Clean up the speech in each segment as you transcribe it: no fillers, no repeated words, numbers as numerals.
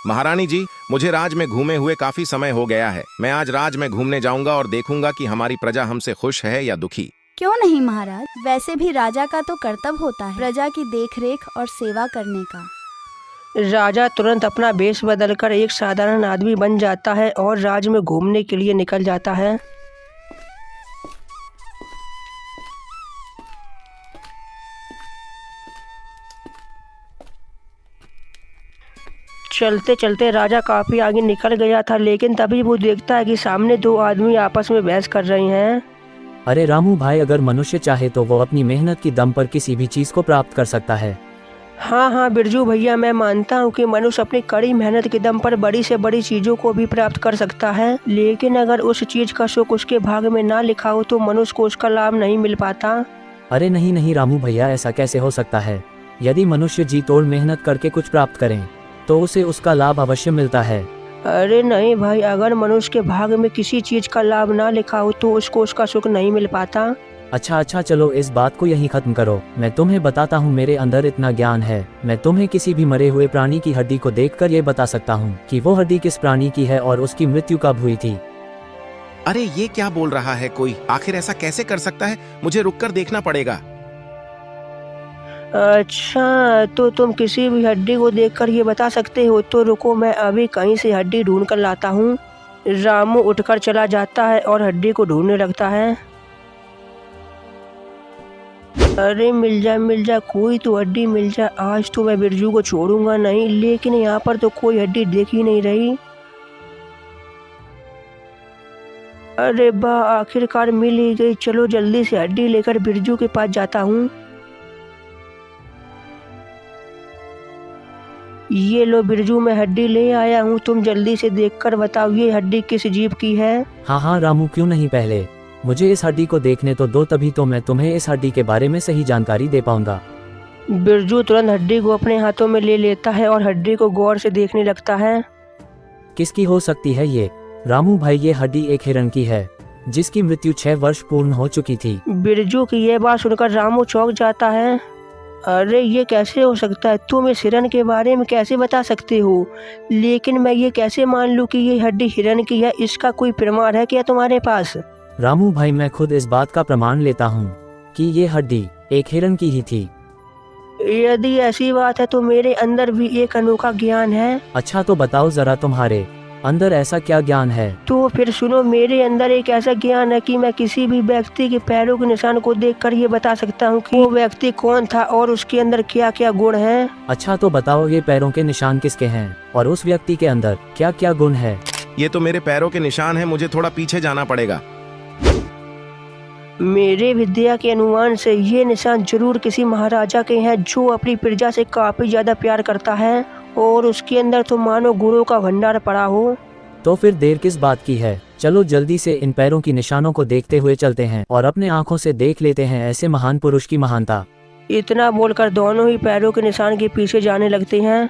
महारानी जी, मुझे राज में घूमे हुए काफी समय हो गया है। मैं आज राज में घूमने जाऊंगा और देखूंगा कि हमारी प्रजा हमसे खुश है या दुखी। क्यों नहीं महाराज, वैसे भी राजा का तो कर्तव्य होता है प्रजा की देखरेख और सेवा करने का। राजा तुरंत अपना भेष बदलकर एक साधारण आदमी बन जाता है और राज में घूमने के लिए निकल जाता है। चलते चलते राजा काफी आगे निकल गया था, लेकिन तभी वो देखता है कि सामने दो आदमी आपस में बहस कर रहे हैं। अरे रामू भाई, अगर मनुष्य चाहे तो वो अपनी मेहनत की दम पर किसी भी चीज को प्राप्त कर सकता है। हाँ बिरजू भैया, मैं मानता हूँ कि मनुष्य अपनी कड़ी मेहनत के दम पर बड़ी से बड़ी चीजों को भी प्राप्त कर सकता है, लेकिन अगर उस चीज का सुख उसके भाग्य में ना लिखा हो तो मनुष्य को उसका लाभ नहीं मिल पाता। अरे नहीं नहीं रामू भैया, ऐसा कैसे हो सकता है। यदि मनुष्य जी तोड़ मेहनत करके कुछ प्राप्त करें तो उसे उसका लाभ अवश्य मिलता है। अरे नहीं भाई, अगर मनुष्य के भाग्य में किसी चीज का लाभ ना लिखा हो तो उसको उसका सुख नहीं मिल पाता। अच्छा चलो इस बात को यहीं खत्म करो। मैं तुम्हें बताता हूँ, मेरे अंदर इतना ज्ञान है, मैं तुम्हें किसी भी मरे हुए प्राणी की हड्डी को देखकर ये बता सकता हूँ कि वो हड्डी किस प्राणी की है और उसकी मृत्यु कब हुई थी। अरे ये क्या बोल रहा है कोई, आखिर ऐसा कैसे कर सकता है? मुझे रुककर देखना पड़ेगा। अच्छा, तो तुम किसी भी हड्डी को देखकर ये बता सकते हो? तो रुको, मैं अभी कहीं से हड्डी ढूंढ कर लाता हूँ। रामू उठकर चला जाता है और हड्डी को ढूंढने लगता है। अरे मिल जा, कोई तो हड्डी मिल जा। आज तो मैं बिरजू को छोड़ूंगा नहीं, लेकिन यहाँ पर तो कोई हड्डी देख ही नहीं रही। अरे वाह, आखिरकार मिल ही गई। चलो जल्दी से हड्डी लेकर बिरजू के पास जाता हूँ। ये लो बिरजू, मैं हड्डी ले आया हूँ, तुम जल्दी से देखकर बताओ ये हड्डी किस जीव की है। हाँ रामू, क्यों नहीं, पहले मुझे इस हड्डी को देखने तो दो, तभी तो मैं तुम्हें इस हड्डी के बारे में सही जानकारी दे पाऊंगा। बिरजू तुरंत हड्डी को अपने हाथों में ले लेता है और हड्डी को गौर से देखने लगता है। किसकी हो सकती है ये? रामू भाई, ये हड्डी एक हिरण की है जिसकी मृत्यु 6 वर्ष पूर्ण हो चुकी थी। बिरजू की ये बात सुनकर रामू चौंक जाता है। अरे ये कैसे हो सकता है? तुम इस हिरण के बारे में कैसे बता सकते हो? लेकिन मैं ये कैसे मान लूं कि ये हड्डी हिरण की है? इसका कोई प्रमाण है क्या तुम्हारे पास? रामू भाई, मैं खुद इस बात का प्रमाण लेता हूँ कि ये हड्डी एक हिरण की ही थी। यदि ऐसी बात है तो मेरे अंदर भी एक अनोखा ज्ञान है। अच्छा तो बताओ जरा, तुम्हारे अंदर ऐसा क्या ज्ञान है? तो फिर सुनो, मेरे अंदर एक ऐसा ज्ञान है कि मैं किसी भी व्यक्ति के पैरों के निशान को देखकर ये बता सकता हूँ कि वो व्यक्ति कौन था और उसके अंदर क्या क्या गुण हैं। अच्छा तो बताओ, ये पैरों के निशान किसके हैं और उस व्यक्ति के अंदर क्या क्या गुण है? ये तो मेरे पैरों के निशान है, मुझे थोड़ा पीछे जाना पड़ेगा। मेरे विद्या के अनुमान से ये निशान जरूर किसी महाराजा के हैं जो अपनी प्रजा से काफी ज्यादा प्यार करता है और उसके अंदर तो मानो गुणों का भंडार पड़ा हो। तो फिर देर किस बात की है? चलो जल्दी से इन पैरों की निशानों को देखते हुए चलते हैं और अपने आंखों से देख लेते हैं ऐसे महान पुरुष की महानता। इतना बोलकर दोनों ही पैरों के निशान के पीछे जाने लगते हैं।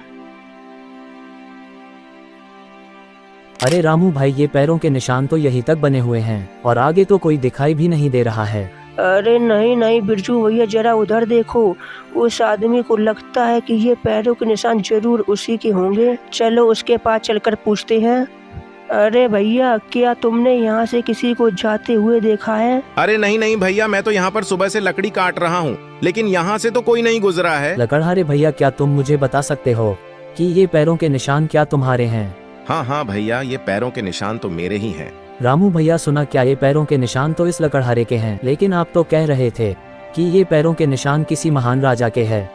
अरे रामू भाई, ये पैरों के निशान तो यहीं तक बने हुए हैं और आगे तो कोई दिखाई भी नहीं दे रहा है। अरे नहीं बिरजू भैया, जरा उधर देखो। उस आदमी को लगता है कि ये पैरों के निशान जरूर उसी के होंगे। चलो उसके पास चलकर पूछते हैं। अरे भैया, क्या तुमने यहाँ से किसी को जाते हुए देखा है? अरे नहीं भैया, मैं तो यहाँ पर सुबह से लकड़ी काट रहा हूँ, लेकिन यहाँ से तो कोई नहीं गुजरा है। लकड़हारे भैया, क्या तुम मुझे बता सकते हो कि ये पैरों के निशान क्या तुम्हारे हैं? हाँ भैया, ये पैरों के निशान तो मेरे ही हैं। रामू भैया सुना क्या, ये पैरों के निशान तो इस लकड़हारे के हैं, लेकिन आप तो कह रहे थे कि ये पैरों के निशान किसी महान राजा के हैं।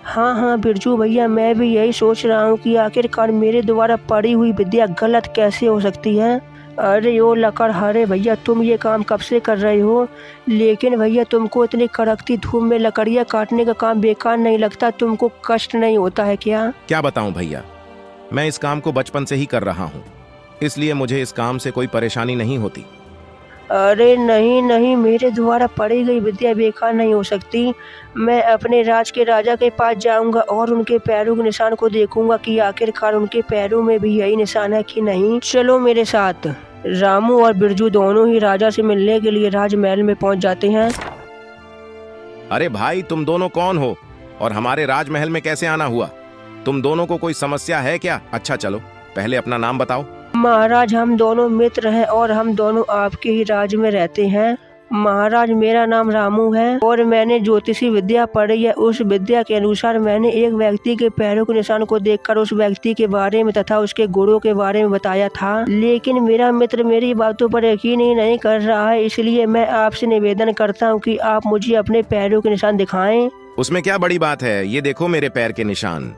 हाँ बिरजू भैया, मैं भी यही सोच रहा हूँ कि आखिरकार मेरे द्वारा पढ़ी हुई विद्या गलत कैसे हो सकती है। अरे ओ लकड़हारे भैया, तुम ये काम कब से कर रहे हो? लेकिन भैया, तुमको इतनी कड़कती धूप में लकड़ियाँ काटने का काम बेकार नहीं लगता? तुमको कष्ट नहीं होता है क्या? क्या बताऊं भैया, मैं इस काम को बचपन से ही कर रहा हूँ, इसलिए मुझे इस काम से कोई परेशानी नहीं होती। अरे नहीं, मेरे द्वारा पढ़ी गई विद्या बेकार नहीं हो सकती। मैं अपने राज के राजा के पास जाऊंगा और उनके पैरों के निशान को देखूंगा कि आखिरकार उनके पैरों में भी यही निशान है कि नहीं। चलो मेरे साथ। रामू और बिरजू दोनों ही राजा से मिलने के लिए राजमहल में पहुंच जाते हैं। अरे भाई, तुम दोनों कौन हो और हमारे राजमहल में कैसे आना हुआ? तुम दोनों को कोई समस्या है क्या? अच्छा चलो, पहले अपना नाम बताओ। महाराज हम दोनों मित्र हैं और हम दोनों आपके ही राज्य में रहते हैं। महाराज मेरा नाम रामू है और मैंने ज्योतिषी विद्या पढ़ी है। उस विद्या के अनुसार मैंने एक व्यक्ति के पैरों के निशान को देखकर उस व्यक्ति के बारे में तथा उसके गुणों के बारे में बताया था, लेकिन मेरा मित्र मेरी बातों पर यकीन ही नहीं कर रहा है। इसलिए मैं आपसे निवेदन करता हूँ कि आप मुझे अपने पैरों के निशान दिखाएं। उसमें क्या बड़ी बात है, ये देखो मेरे पैर के निशान।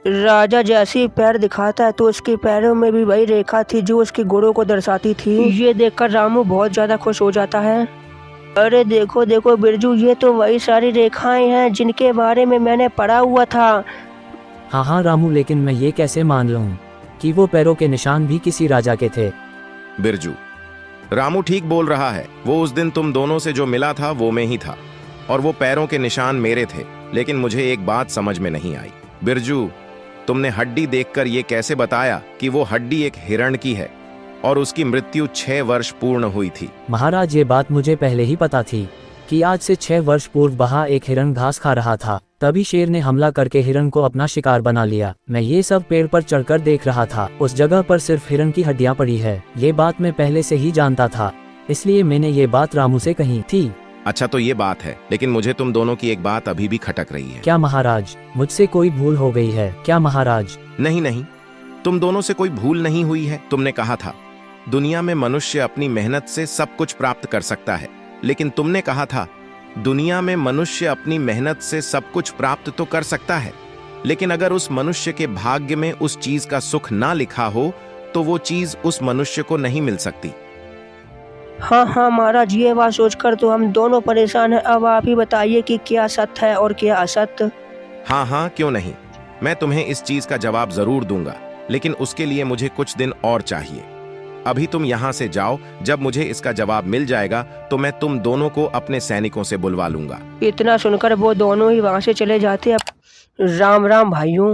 राजा जैसे ही पैर दिखाता है तो उसके पैरों में भी वही रेखा थी जो उसके गुणों को दर्शाती थी। ये देखकर रामू बहुत ज्यादा खुश हो जाता है। अरे देखो देखो बिरजू, ये तो वही सारी रेखाएं हैं जिनके बारे में मैंने पढ़ा हुआ था। हाँ हाँ रामू, लेकिन मैं ये कैसे मान लूँ कि वो पैरों के निशान भी किसी राजा के थे? बिरजू, रामू ठीक बोल रहा है। वो उस दिन तुम दोनों से जो मिला था वो मैं ही था और वो पैरों के निशान मेरे थे। लेकिन मुझे एक बात समझ में नहीं आई। बिरजू, तुमने हड्डी देखकर ये कैसे बताया कि वो हड्डी एक हिरण की है और उसकी मृत्यु 6 वर्ष पूर्ण हुई थी? महाराज ये बात मुझे पहले ही पता थी कि आज से 6 वर्ष पूर्व वहाँ एक हिरण घास खा रहा था। तभी शेर ने हमला करके हिरण को अपना शिकार बना लिया। मैं ये सब पेड़ पर चढ़कर देख रहा था। उस जगह पर सिर्फ हिरण की हड्डियां पड़ी है। ये बात मैं पहले से ही जानता था, इसलिए मैंने ये बात रामू से कही थी। अच्छा तो ये बात है, लेकिन मुझे तुम दोनों की एक बात अभी भी खटक रही है। क्या महाराज, मुझसे कोई भूल हो गई है क्या महाराज? नहीं नहीं, तुम दोनों से कोई भूल नहीं हुई है। तुमने कहा था दुनिया में मनुष्य अपनी मेहनत से सब कुछ प्राप्त कर सकता है, लेकिन तुमने कहा था दुनिया में मनुष्य अपनी मेहनत से सब कुछ प्राप्त तो कर सकता है, लेकिन अगर उस मनुष्य के भाग्य में उस चीज का सुख ना लिखा हो तो वो चीज उस मनुष्य को नहीं मिल सकती। हाँ हाँ महाराज, ये बात सोचकर तो हम दोनों परेशान हैं। अब आप ही बताइए कि क्या सत्य है और क्या असत्य। हाँ हाँ क्यों नहीं, मैं तुम्हें इस चीज का जवाब जरूर दूंगा, लेकिन उसके लिए मुझे कुछ दिन और चाहिए। अभी तुम यहाँ से जाओ, जब मुझे इसका जवाब मिल जाएगा तो मैं तुम दोनों को अपने सैनिकों से बुलवा लूंगा। इतना सुनकर वो दोनों ही वहाँ से चले जाते। अब राम राम भाइयों।